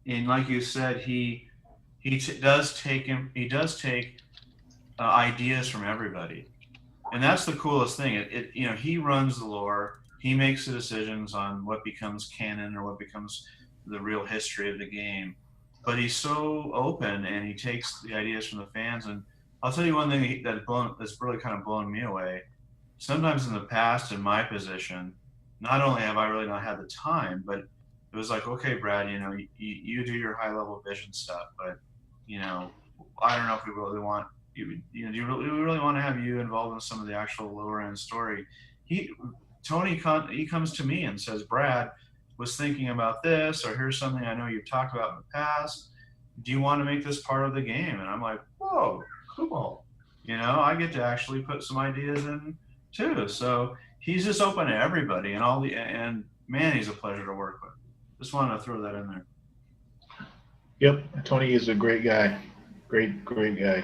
and like you said, he does take ideas from everybody, and that's the coolest thing. He runs the lore. He makes the decisions on what becomes canon or what becomes the real history of the game. But he's so open, and he takes the ideas from the fans. And I'll tell you one thing that's really kind of blown me away. Sometimes in the past, in my position, not only have I really not had the time, but it was like, okay, Brad, you do your high-level vision stuff, but I don't know if we really want do we really want to have you involved in some of the actual lower-end story? Tony comes to me and says, Brad was thinking about this, or here's something I know you've talked about in the past. Do you want to make this part of the game? And I'm like, whoa, cool. I get to actually put some ideas in too. So he's just open to everybody and man, he's a pleasure to work with. Just wanted to throw that in there. Yep, Tony is a great guy. Great guy.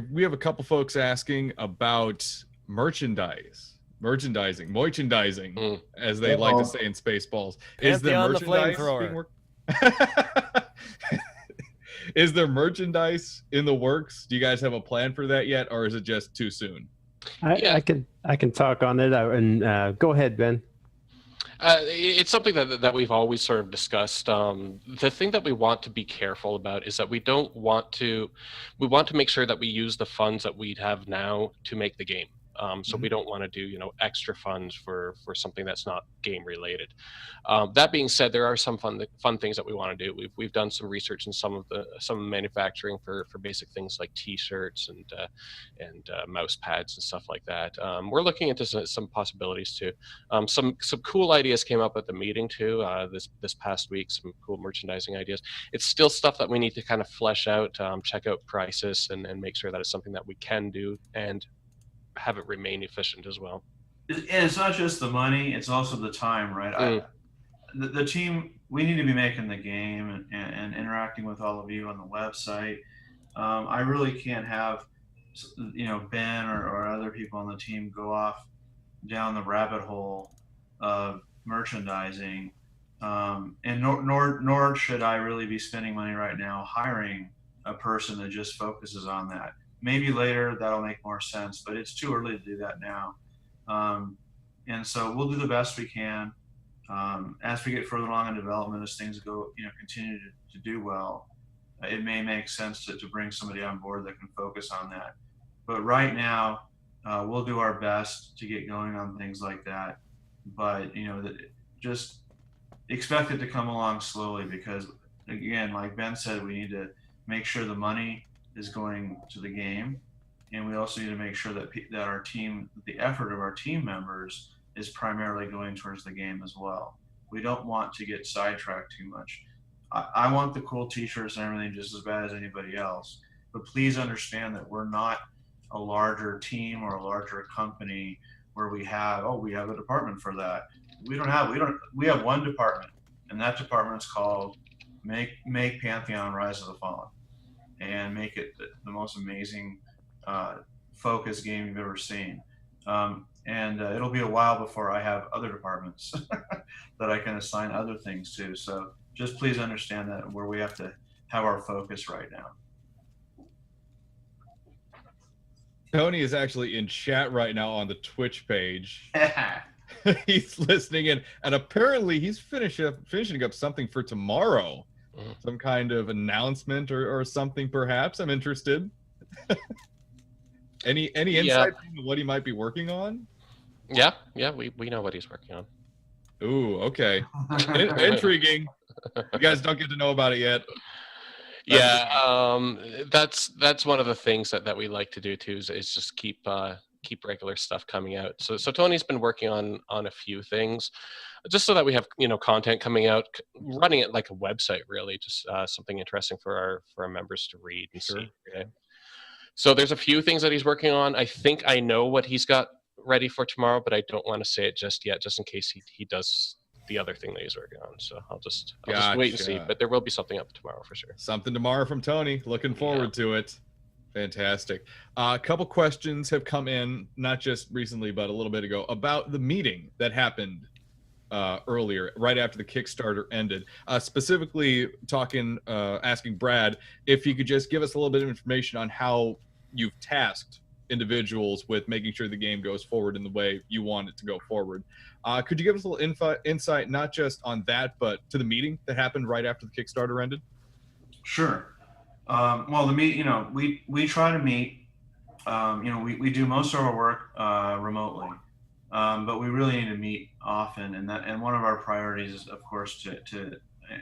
We have a couple folks asking about merchandising, as they like to say in Spaceballs. Is there Pantheon the merchandise flamethrower. Is there merchandise in the works? Do you guys have a plan for that yet, or is it just too soon? Yeah. I can talk on it, and go ahead, Ben. It's something that we've always sort of discussed. The thing that we want to be careful about is that we want to make sure that we use the funds that we have now to make the game. So we don't want to do extra funds for something that's not game related. That being said, there are some fun things that we want to do. We've done some research in some manufacturing for basic things like T-shirts and mouse pads and stuff like that. We're looking into some possibilities too. Some cool ideas came up at the meeting too this past week. Some cool merchandising ideas. It's still stuff that we need to kind of flesh out, check out prices, and make sure that it's something that we can do and have it remain efficient as well. And it's not just the money; it's also the time, right? The team, we need to be making the game and interacting with all of you on the website. I really can't have Ben or other people on the team go off down the rabbit hole of merchandising, and nor should I really be spending money right now hiring a person that just focuses on that. Maybe later that'll make more sense, but it's too early to do that now. And so we'll do the best we can. As we get further along in development, as things go, continue to do well, it may make sense to bring somebody on board that can focus on that. But right now, we'll do our best to get going on things like that. But just expect it to come along slowly, because again, like Ben said, we need to make sure the money is going to the game, and we also need to make sure that our team, the effort of our team members, is primarily going towards the game as well. We don't want to get sidetracked too much. I want the cool T-shirts and everything just as bad as anybody else, but please understand that we're not a larger team or a larger company where we have a department for that. We have one department, and that department's called Make Pantheon Rise of the Fallen, and make it the most amazing focused game you've ever seen. And it'll be a while before I have other departments that I can assign other things to. So just please understand that where we have to have our focus right now. Tony is actually in chat right now on the Twitch page. He's listening in, and apparently he's finishing up something for tomorrow. Some kind of announcement or something, perhaps. I'm interested. Any insight into what he might be working on? Yeah, we know what he's working on. Ooh, okay. Intriguing. You guys don't get to know about it yet. That's one of the things that we like to do too, is just keep regular stuff coming out. So Tony's been working on a few things, just so that we have content coming out, running it like a website, really, just something interesting for our members to read and see. Okay? So there's a few things that he's working on. I think I know what he's got ready for tomorrow, but I don't want to say it just yet, just in case he does the other thing that he's working on. So I'll just wait and see. But there will be something up tomorrow for sure. Something tomorrow from Tony. Looking forward to it. Fantastic. A couple questions have come in, not just recently, but a little bit ago, about the meeting that happened earlier, right after the Kickstarter ended. Specifically asking Brad if he could just give us a little bit of information on how you've tasked individuals with making sure the game goes forward in the way you want it to go forward. Could you give us a little insight, not just on that, but to the meeting that happened right after the Kickstarter ended? Sure. Well, the meet, we try to meet. We do most of our work remotely, but we really need to meet often. And one of our priorities is, of course,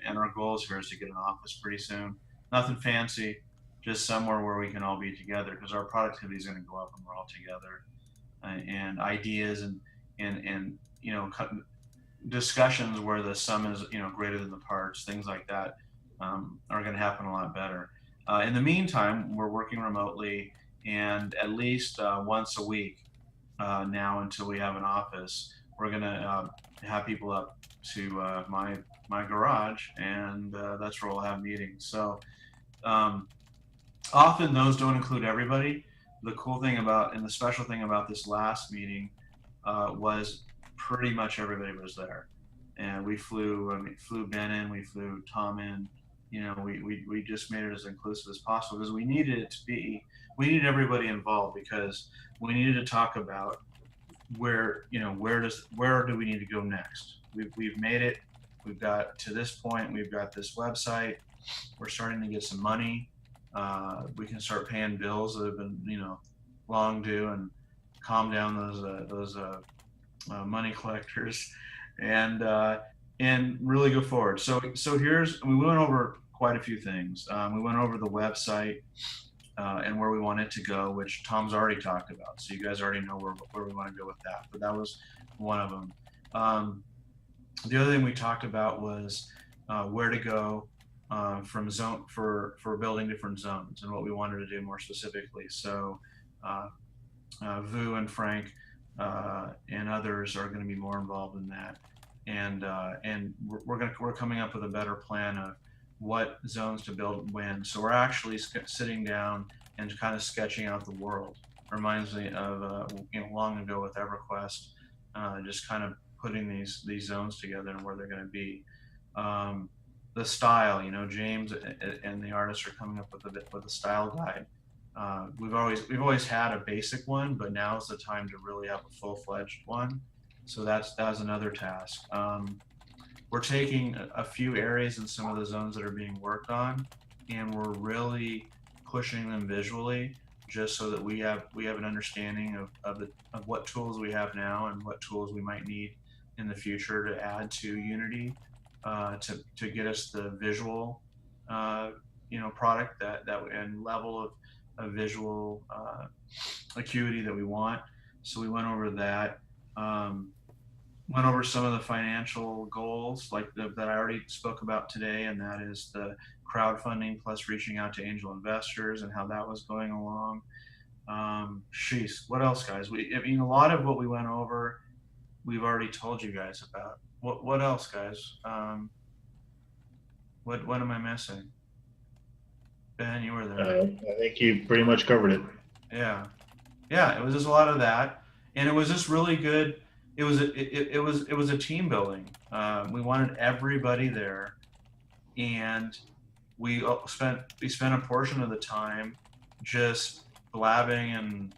and our goals here is to get an office pretty soon. Nothing fancy, just somewhere where we can all be together, because our productivity is going to go up when we're all together, and ideas and discussions where the sum is greater than the parts, things like that, are going to happen a lot better. In the meantime, we're working remotely, and at least once a week now, until we have an office, we're gonna have people up to my garage, and that's where we'll have meetings. So often those don't include everybody. The cool thing about, and the special thing about this last meeting was pretty much everybody was there. And we flew Ben in, we flew Tom in. You know, we just made it as inclusive as possible because we needed it to be, we needed everybody involved, because we needed to talk about where do we need to go next. We've made it, we've got to this point, we've got this website, we're starting to get some money. We can start paying bills that have been, long due, and calm down those money collectors, and really go forward. So we went over quite a few things. We went over the website and where we want it to go, which Tom's already talked about. So you guys already know where we want to go with that. But that was one of them. The other thing we talked about was where to go from zone for building different zones, and what we wanted to do more specifically. So Vu and Frank and others are going to be more involved in that, and we're coming up with a better plan of what zones to build when. So we're actually sitting down and kind of sketching out the world. Reminds me of long ago with EverQuest, just kind of putting these zones together and where they're going to be. The style, James and the artists are coming up with a style guide. We've always had a basic one, but now is the time to really have a full-fledged one. So that's another task. We're taking a few areas in some of the zones that are being worked on, and we're really pushing them visually, just so that we have an understanding of what tools we have now and what tools we might need in the future to add to Unity, to get us the visual product that and level of visual acuity that we want. So we went over that. Went over some of the financial goals that I already spoke about today, and that is the crowdfunding plus reaching out to angel investors and how that was going along. What else, guys? A lot of what we went over, we've already told you guys about. What else, guys? What am I missing? Ben, you were there. I think you pretty much covered it. Yeah, it was just a lot of that, and it was just really good. It was a team building. We wanted everybody there, and we spent a portion of the time just blabbing and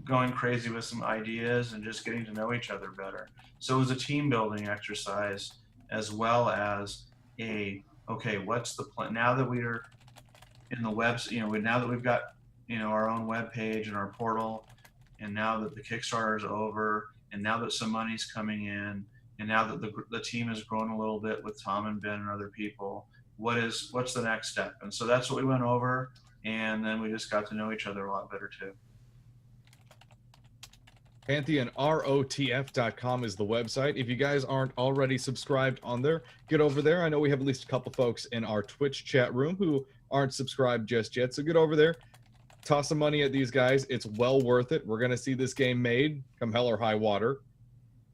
going crazy with some ideas and just getting to know each other better. So it was a team building exercise, as well as what's the plan now that we are in the webs, now that we've got our own web page and our portal, and now that the Kickstarter is over, and now that some money's coming in, and now that the team has grown a little bit with Tom and Ben and other people, what's the next step? And so that's what we went over, and then we just got to know each other a lot better too. Pantheon, ROTF.com is the website. If you guys aren't already subscribed on there, get over there. I know we have at least a couple folks in our Twitch chat room who aren't subscribed just yet, so get over there. Toss some money at these guys. It's well worth it. We're going to see this game made come hell or high water.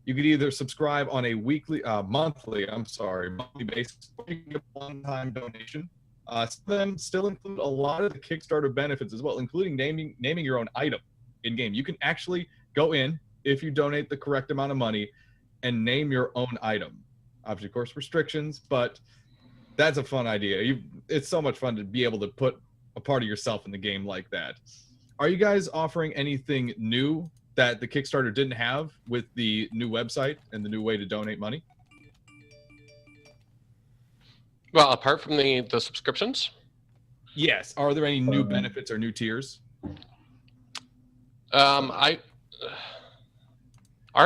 You could either subscribe on a monthly basis, or you can get a one-time donation. Some of them still include a lot of the Kickstarter benefits as well, including naming your own item in-game. You can actually go in, if you donate the correct amount of money, and name your own item. Obviously, of course, restrictions, but that's a fun idea. It's so much fun to be able to put a part of yourself in the game like that. Are you guys offering anything new that the Kickstarter didn't have with the new website and the new way to donate money? Well, apart from the subscriptions? Yes. Are there any new benefits or new tiers? Are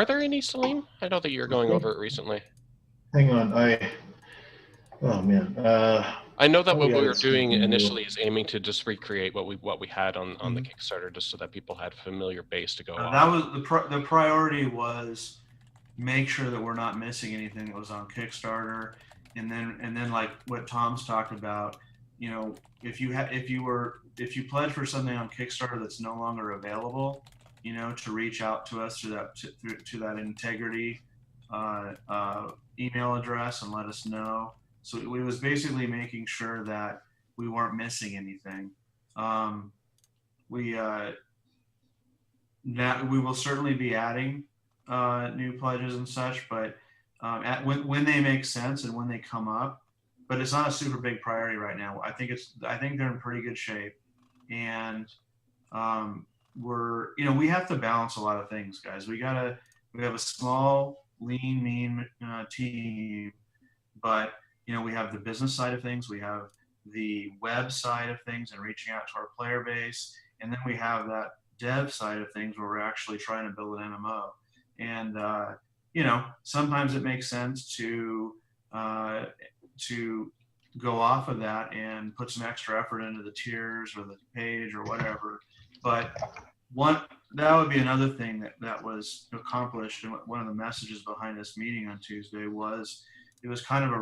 there any, Salim? I know that you're going over it recently. Hang on, oh man. I know that what we were doing initially is aiming to just recreate what we had on the Kickstarter, just so that people had a familiar base to go on. That was the priority, was make sure that we're not missing anything that was on Kickstarter, and then like what Tom's talked about, if you pledge for something on Kickstarter that's no longer available, to reach out to us through that integrity email address and let us know. So it was basically making sure that we weren't missing anything. Now we will certainly be adding new pledges and such, but when they make sense and when they come up, but it's not a super big priority right now. I think they're in pretty good shape, and we have to balance a lot of things, guys. We have a small, lean, mean team, but we have the business side of things, we have the web side of things and reaching out to our player base, and then we have that dev side of things where we're actually trying to build an MMO. And sometimes it makes sense to go off of that and put some extra effort into the tiers or the page or whatever. But that would be another thing that was accomplished, and one of the messages behind this meeting on Tuesday was it was kind of an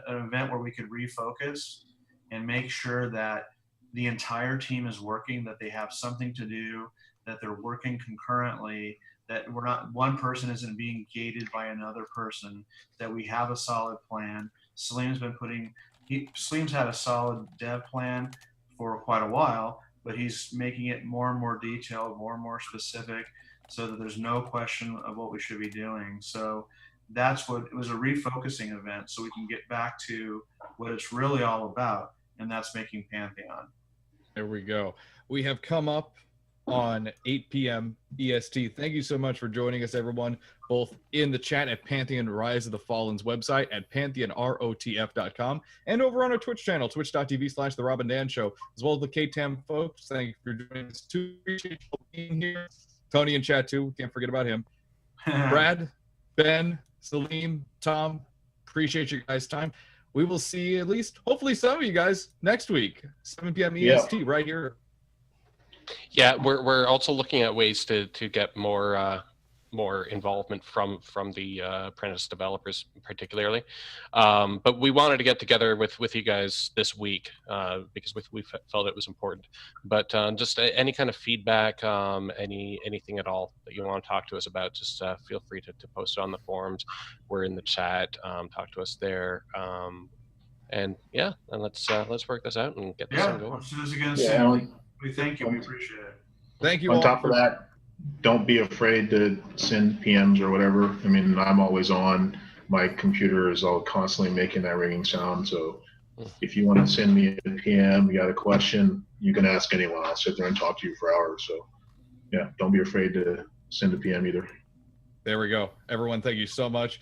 event where we could refocus and make sure that the entire team is working, that they have something to do, that they're working concurrently, that one person isn't being gated by another person, that we have a solid plan. Salim's had a solid dev plan for quite a while, but he's making it more and more detailed, more and more specific, so that there's no question of what we should be doing. So it was a refocusing event, so we can get back to what it's really all about, and that's making Pantheon. There we go. We have come up on 8 p.m. EST. Thank you so much for joining us, everyone, both in the chat at Pantheon Rise of the Fallen's website at pantheonrotf.com and over on our Twitch channel, twitch.tv/The Rob and Dan Show, as well as the KTAM folks. Thank you for joining us too. Appreciate you being here. Tony in chat too. Can't forget about him. Brad, Ben, Salim, Tom, appreciate you guys' time. We will see at least, hopefully, some of you guys next week, 7 p.m. EST, right here. Yeah, we're also looking at ways to get more involvement from the apprentice developers particularly, but we wanted to get together with you guys this week because we felt it was important. But just any kind of feedback, anything at all that you want to talk to us about, just feel free to post it on the forums. We're in the chat. Talk to us there. And let's work this out and get this thing going. Let's do this again soon. We thank you. We appreciate it. Thank you. On top of that, don't be afraid to send PMs or whatever. I mean, I'm always on. My computer is all constantly making that ringing sound. So if you want to send me a PM, you got a question, you can ask anyone. I'll sit there and talk to you for hours. So yeah, don't be afraid to send a PM either. There we go. Everyone, thank you so much.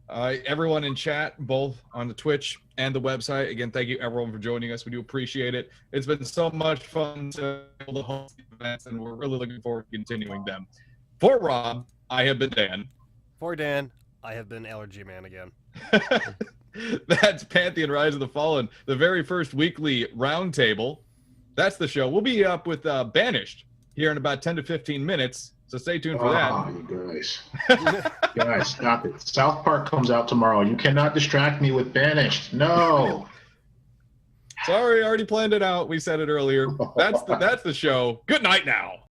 Everyone in chat, both on the Twitch and the website, again, thank you everyone for joining us. We do appreciate it. It's been so much fun to be able to host events, and we're really looking forward to continuing them. For Rob, I have been Dan. For Dan, I have been Allergy Man again. That's Pantheon Rise of the Fallen, the very first weekly roundtable. That's the show. We'll be up with Banished here in about 10 to 15 minutes. So stay tuned for that. Oh, you guys. Guys, stop it. South Park comes out tomorrow. You cannot distract me with Banished. No. Sorry, I already planned it out. We said it earlier. That's the show. Good night now.